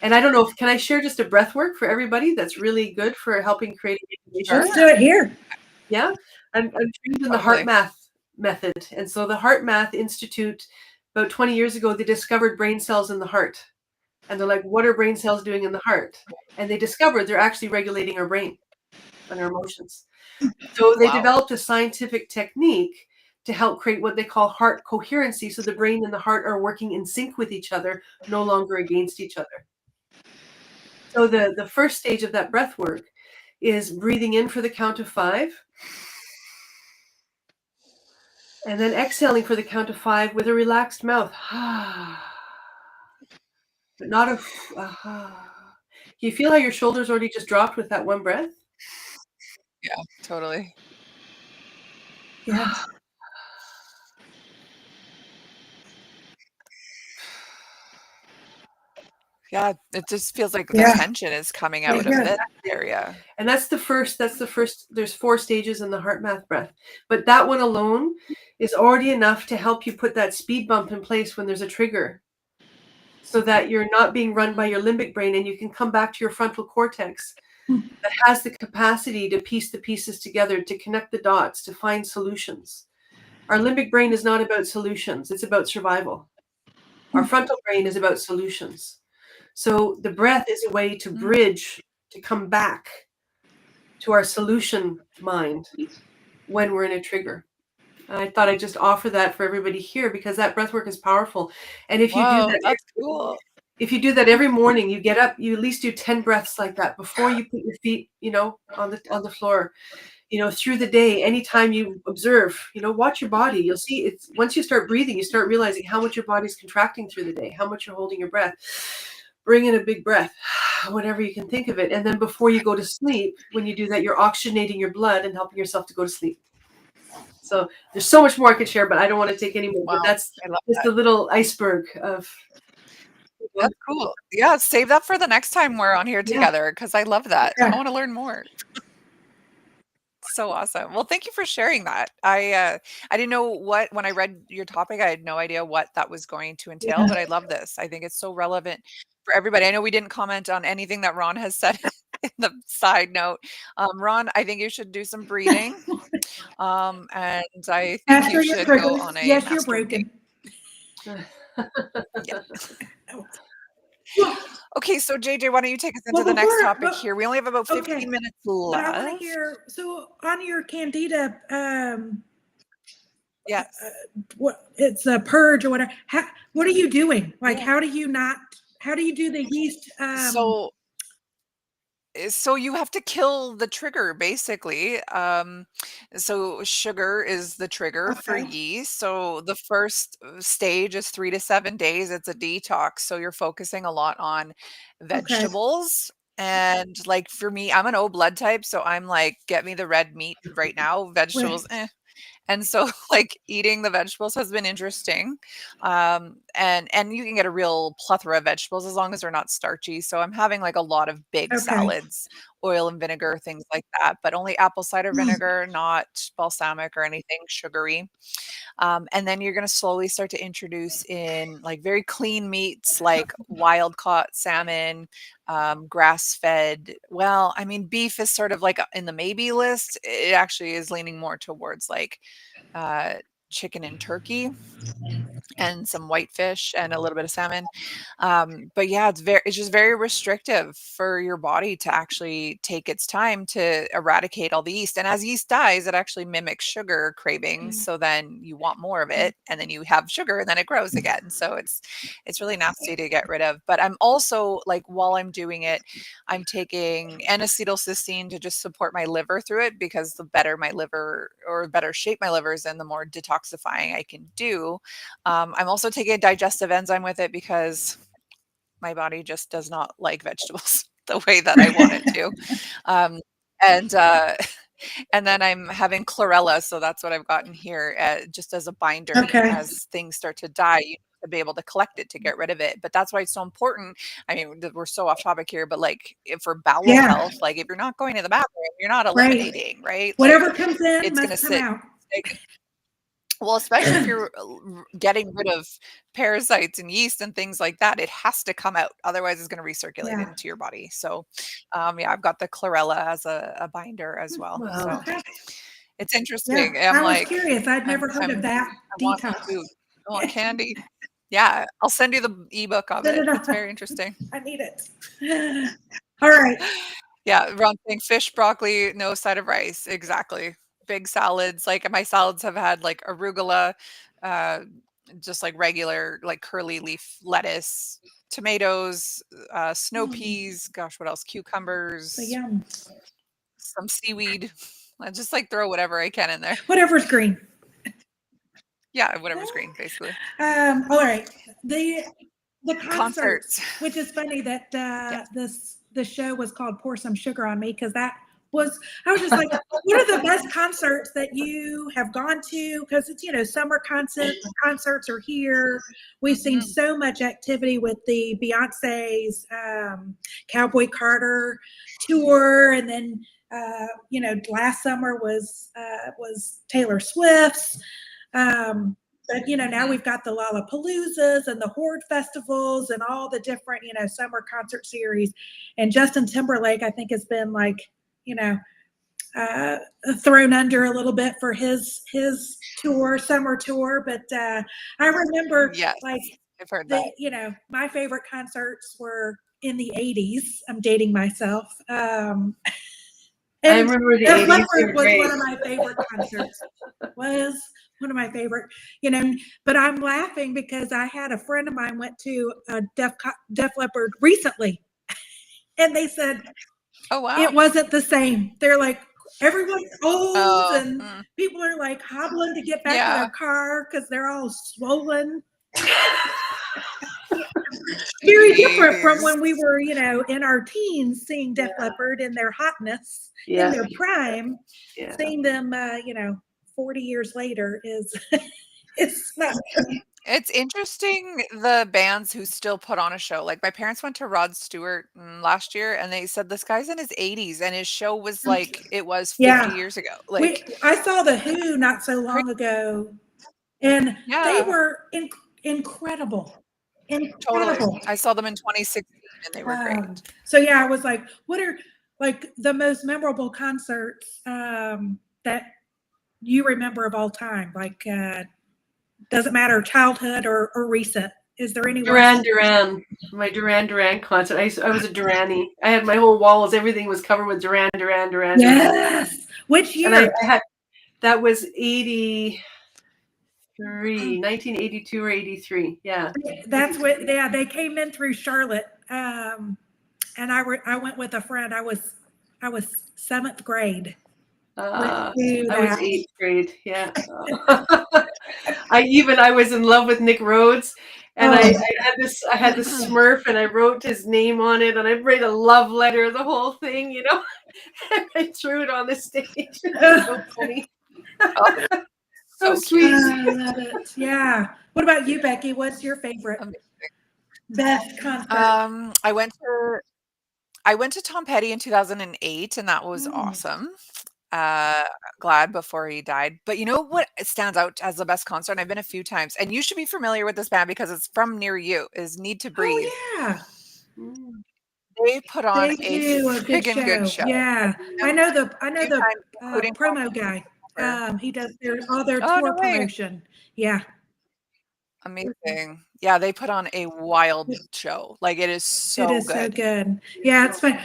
And I don't know, can I share just a breath work for everybody that's really good for helping create information? Let's do it here. Yeah, I'm trained in the heart math method. And so the Heart Math Institute, about 20 years ago, they discovered brain cells in the heart. And they're like, what are brain cells doing in the heart? And they discovered they're actually regulating our brain and our emotions. So they developed a scientific technique to help create what they call heart coherency. So the brain and the heart are working in sync with each other, no longer against each other. So the first stage of that breath work is breathing in for the count of 5. And then exhaling for the count of 5 with a relaxed mouth. But not a. Do you feel how your shoulders already just dropped with that one breath? Yeah, totally. Yeah. Yeah, it just feels like the tension is coming out of that area. And that's the first, there's 4 stages in the heart math breath. But that one alone is already enough to help you put that speed bump in place when there's a trigger, so that you're not being run by your limbic brain and you can come back to your frontal cortex that has the capacity to piece the pieces together, to connect the dots, to find solutions. Our limbic brain is not about solutions, it's about survival. Our frontal brain is about solutions. So the breath is a way to bridge, to come back to our solution mind when we're in a trigger. And I thought I'd just offer that for everybody here, because that breath work is powerful. And if you do that, that's cool. If you do that every morning, you get up, you at least do 10 breaths like that before you put your feet, on the floor. Through the day, anytime you observe, watch your body. You'll see it's once you start breathing, you start realizing how much your body's contracting through the day, how much you're holding your breath. Bring in a big breath, whatever you can think of it. And then before you go to sleep, when you do that, you're oxygenating your blood and helping yourself to go to sleep. So there's so much more I could share, but I don't want to take any more. But that's just a little iceberg of. That's cool. Yeah, save that for the next time we're on here together, because I love that. I want to learn more. So awesome. Well, thank you for sharing that. I didn't know when I read your topic, I had no idea what that was going to entail, but I love this. I think it's so relevant for everybody. I know we didn't comment on anything that Ron has said in the side note. Ron, I think you should do some breathing. And I think you should go on a Yes, you're broken. Yeah. Okay, so JJ, why don't you take us into the next topic here? We only have about 15 minutes left. But I want to hear, so on your candida, yes, what it's a purge or whatever. What are you doing? Like, how do you do the yeast? So you have to kill the trigger, basically. So sugar is the trigger for yeast. So the first stage is 3 to 7 days. It's a detox. So you're focusing a lot on vegetables. And like for me, I'm an O blood type. So I'm like, get me the red meat right now. Vegetables, And so like eating the vegetables has been interesting. And you can get a real plethora of vegetables as long as they're not starchy. So I'm having like a lot of big salads, oil and vinegar, things like that, but only apple cider vinegar, not balsamic or anything sugary. And then you're going to slowly start to introduce in like very clean meats, like wild caught salmon, grass fed. Well, I mean, beef is sort of like in the maybe list. It actually is leaning more towards like chicken and turkey and some whitefish and a little bit of salmon. But yeah, it's just very restrictive for your body to actually take its time to eradicate all the yeast. And as yeast dies, it actually mimics sugar cravings. So then you want more of it, and then you have sugar, and then it grows again. So it's really nasty to get rid of. But I'm also like, while I'm doing it, I'm taking N-acetylcysteine to just support my liver through it, because the better my liver or better shape my liver is in, the more detoxifying I can do. I'm also taking a digestive enzyme with it because my body just does not like vegetables the way that I want it to. And then I'm having chlorella. So that's what I've gotten here just as a binder. As things start to die, you need to be able to collect it to get rid of it. But that's why it's so important. I mean, we're so off topic here, but like for bowel health, like if you're not going to the bathroom, you're not eliminating, right? Whatever like, comes in, it's going to sit. Out. Well, especially if you're getting rid of parasites and yeast and things like that, it has to come out. Otherwise, it's going to recirculate Yeah. into your body. So, yeah, I've got the chlorella as a binder as well. Wow. So Okay. it's interesting. Yeah, I'm I was like, curious. I'd never heard of that I want detox. food. I want candy. Yeah, I'll send you the ebook of Send it. it on. It's very interesting. I need it. All right. Yeah, Ron saying fish, broccoli, no side of rice. Exactly. Big salads. Like my salads have had like arugula, uh, just like regular, like curly leaf lettuce, tomatoes, snow peas. Gosh, what else? So Cucumbers, yum. some seaweed. I just like throw whatever I can in there. Whatever's green. Yeah, whatever's green, basically. All right. The concerts, Concerts. which is funny that Yes. the show was called Pour Some Sugar on Me, because I was just like, what are the best concerts that you have gone to? Because it's, summer concerts are here. We've seen so much activity with the Beyonce's Cowboy Carter tour, and then last summer was Taylor Swift's. But now we've got the Lollapaloozas and the Horde festivals and all the different summer concert series, and Justin Timberlake I think has been like thrown under a little bit for his summer tour. But I remember Yes, like I've heard that. my favorite concerts were in the 80s. I'm dating myself. And I remember the 80s Leppard was great. one of my favorite concerts. Was one of my favorite, but I'm laughing because I had a friend of mine went to a Def Leppard recently, and they said, oh wow, it wasn't the same. They're like, everyone's old, and people are like hobbling to get back to their car because they're all swollen. Very different from when we were, in our teens, seeing Def Leppard in their hotness, in their prime. Seeing them, 40 years later is it's not. It's interesting the bands who still put on a show. Like my parents went to Rod Stewart last year, and they said this guy's in his 80s, and his show was like it was 50 years ago. Like I saw the Who not so long ago, and they were incredible. Totally. I saw them in 2016, and they were great. So yeah, I was like, what are like the most memorable concerts that you remember of all time? Like, doesn't matter, childhood or recent. Is there any Duran? My Duran concert. I was a Duranie. I had my whole walls. Everything was covered with Duran. Yes. Which year? And I had that was 1982 or 83. Yeah. That's what. Yeah, they came in through Charlotte, and I went with a friend. I was 7th grade. I was 8th grade. Yeah. I was in love with Nick Rhodes, and I had this Smurf, and I wrote his name on it, and I wrote a love letter, the whole thing, and I threw it on the stage. It was so funny. So sweet. I love it. Yeah. What about you, Becky? What's your favorite best concert? I went to Tom Petty in 2008, and that was awesome. Glad before he died. But you know what stands out as the best concert? And I've been a few times, and you should be familiar with this band because it's from near you. Is Need to Breathe? Oh yeah. They put on a friggin' good show. Yeah, I know the promo guy. He does all their tour promotion. Yeah. Amazing. Yeah, they put on a wild show. Like it is so good. So good. Yeah, it's fun.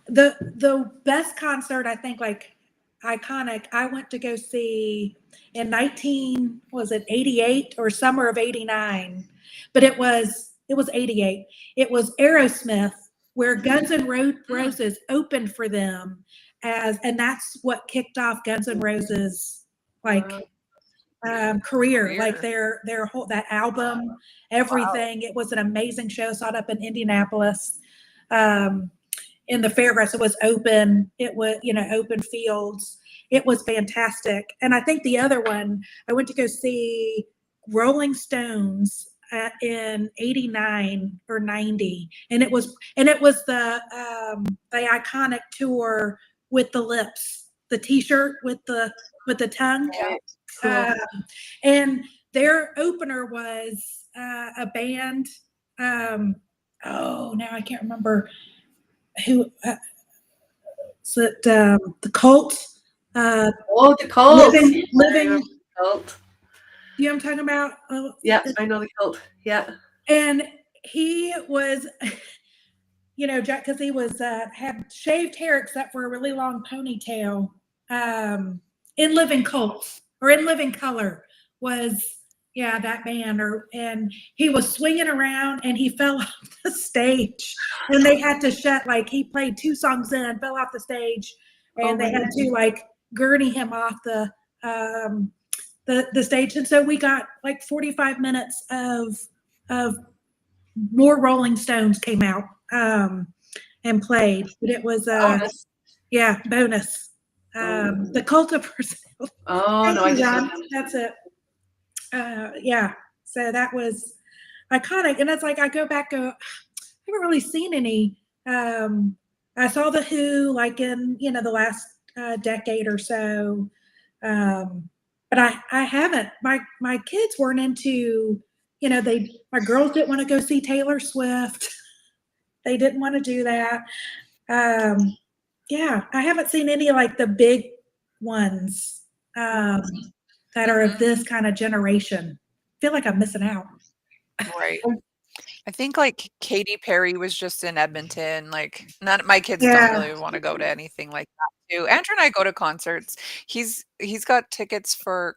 The best concert, I think, like iconic, I went to go see in 88 or summer of 89, but it was 88. It was Aerosmith, where Guns N' Roses opened for them and that's what kicked off Guns N' Roses career, like their whole that album, everything. Wow. It was an amazing show. Saw it up in Indianapolis, in the fairgrounds. It was open. It was open fields. It was fantastic. And I think the other one, I went to go see Rolling Stones in 89 or 90, and it was the iconic tour with the lips, the T-shirt with the tongue. Cool. And their opener was a band. Now I can't remember who. The Cult. The Cult. Living. Cult. You know what I'm talking about? Yeah, I know the Cult. Yeah. And he was, Jack, because he was had shaved hair except for a really long ponytail. In Living Color was that band, and he was swinging around and he fell off the stage, and they had to shut, like, he played 2 songs in, fell off the stage, and they had to like gurney him off the stage. And so we got like 45 minutes of more Rolling Stones came out and played, but it was bonus. The Cult of Personality. That's it. So that was iconic, and it's like I go back, I haven't really seen any. I saw the Who like in the last decade or so, but I haven't. My kids weren't into. My girls didn't want to go see Taylor Swift. They didn't want to do that. I haven't seen any like the big ones that are of this kind of generation. I feel like I'm missing out. Right. I think like Katy Perry was just in Edmonton. Like, my kids don't really want to go to anything like that too. Andrew and I go to concerts. He's got tickets for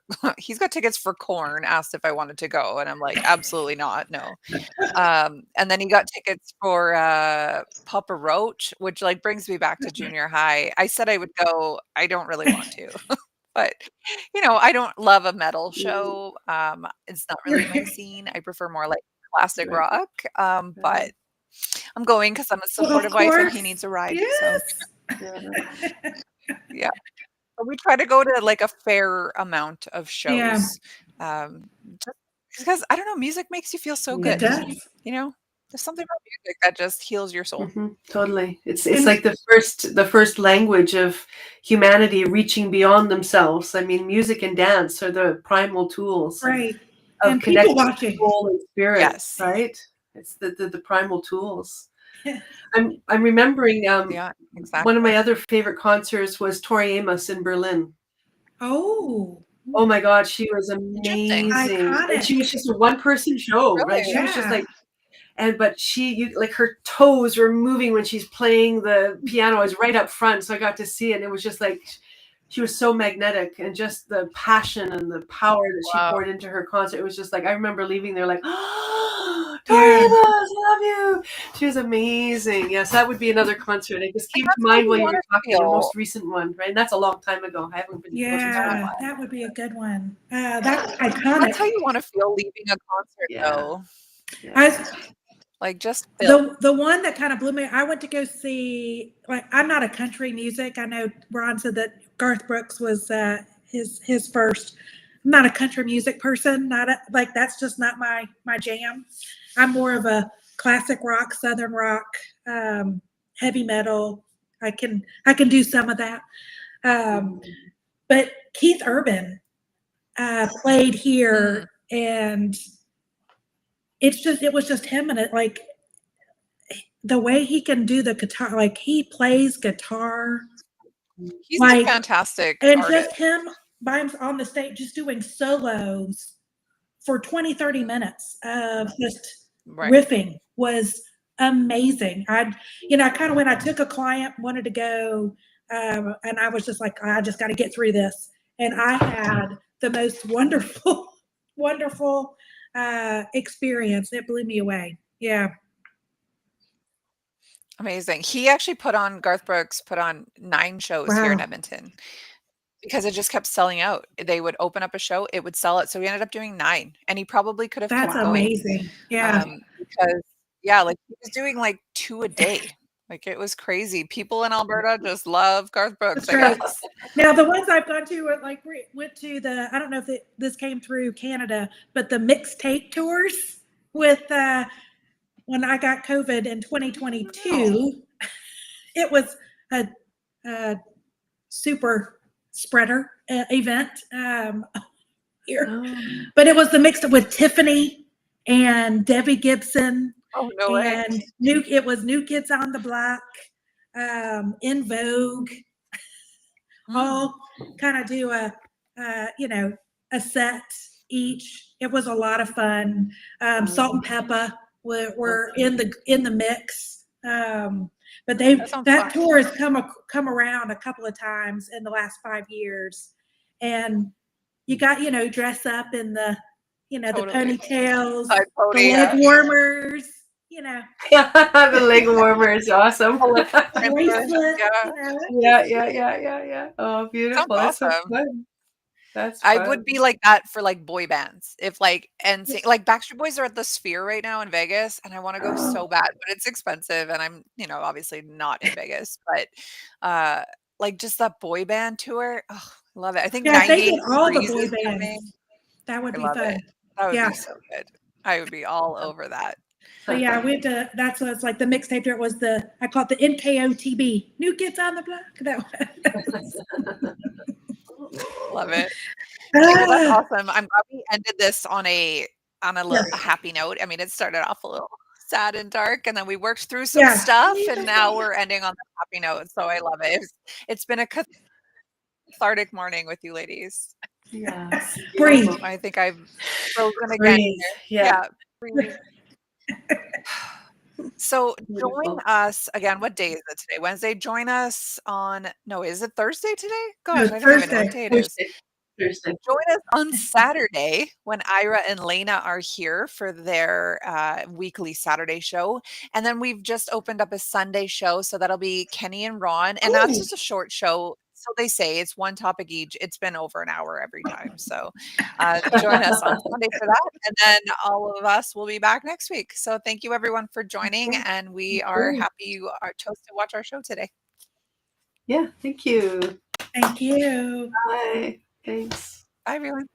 Korn. Asked if I wanted to go, and I'm like, absolutely not, no. And then he got tickets for Papa Roach, which like brings me back to junior high. I said I would go. I don't really want to. But, I don't love a metal show. It's not really my scene. I prefer more like classic rock. But I'm going because I'm a supportive wife and he needs a ride. Yes. So, yeah. But we try to go to like a fair amount of shows. Just because, I don't know, music makes you feel so good. It does. There's something about music that just heals your soul. Totally. It's like the first language of humanity reaching beyond themselves. I mean, music and dance are the primal tools of connecting soul and spirit. Yes. Right? It's the primal tools. I'm remembering exactly. One of my other favorite concerts was Tori Amos in Berlin. Oh my God, she was amazing. And she was just a one-person show, right? She was just like, but like her toes were moving when she's playing the piano. I was right up front, so I got to see it. And it was just like, she was so magnetic, and just the passion and the power that she poured into her concert. It was just like, I remember leaving there like, oh, Tori Amos, I love you. She was amazing. Yes, that would be another concert. It just came to mind while you were talking, the most recent one, right? And that's a long time ago. I haven't been to concerts for a while. That would be a good one. That's iconic. That's how you want to feel leaving a concert, though. Like, just the one that kind of blew me. I went to go see, like, I'm not a country music. I know Ron said that Garth Brooks was his first. I'm not a country music person. That's just not my jam. I'm more of a classic rock, southern rock, heavy metal. I can do some of that. But Keith Urban played here, and it was just him, and it, like, the way he can do the guitar, like, he plays guitar. He's a fantastic artist. Just him by himself on the stage, just doing solos for 20-30 minutes of just riffing was amazing. I kind of, when I took a client, wanted to go, and I was just like, I just got to get through this. And I had the most wonderful experience. It blew me away. Yeah. Amazing. He actually Garth Brooks put on 9 shows here in Edmonton because it just kept selling out. They would open up a show, it would sell it. So he ended up doing 9, and he probably could have kept going. That's amazing. Yeah. Because like he was doing like 2 a day. Like, it was crazy. People in Alberta just love Garth Brooks, I guess. Now, the ones I've gone to are like, went to I don't know if this came through Canada, but the mixtape tours with, when I got COVID in 2022, it was a super spreader event. here. Oh. But it was the mixed with Tiffany and Debbie Gibson. Oh, no way. And it was New Kids on the Block, In Vogue, all kind of do a set each. It was a lot of fun. Salt and Pepper were in the mix. But that tour has come around a couple of times in the last 5 years, and you got dress up in the the ponytails, the leg warmers, the leg warmer is awesome. bracelet, Yeah. Oh, beautiful. That's awesome. So fun. That's fun. I would be like that for like boy bands. If like like Backstreet Boys are at the Sphere right now in Vegas, and I want to go so bad, but it's expensive, and I'm obviously not in Vegas, but like just that boy band tour, oh, I love it. I think 98 all the Degrees boy is bands. coming. That would I be love fun. it. That would be so good. I would be all over that. But yeah, we had to. That's what it's like. The mixtape there was I call it the NKOTB, New Kids on the Block. Love it. Well, that's awesome. I'm glad we ended this on a happy note. I mean, it started off a little sad and dark, and then we worked through some stuff, and now we're ending on a happy note. So I love it. It's been a cathartic morning with you ladies. Yes. Breathe. I think I've frozen again. Yeah. Breathe. So join us again. What day is it today? Wednesday. Join us on. No, is it Thursday today? Gosh, I don't even know what day it is. Thursday. Join us on Saturday when Ira and Lena are here for their weekly Saturday show. And then we've just opened up a Sunday show. So that'll be Kenny and Ron. And that's just a short show. So they say it's one topic each. It's been over an hour every time. So join us on Sunday for that. And then all of us will be back next week. So thank you everyone for joining. And we are happy you chose to watch our show today. Yeah, thank you. Thank you. Bye. Thanks. Bye, everyone.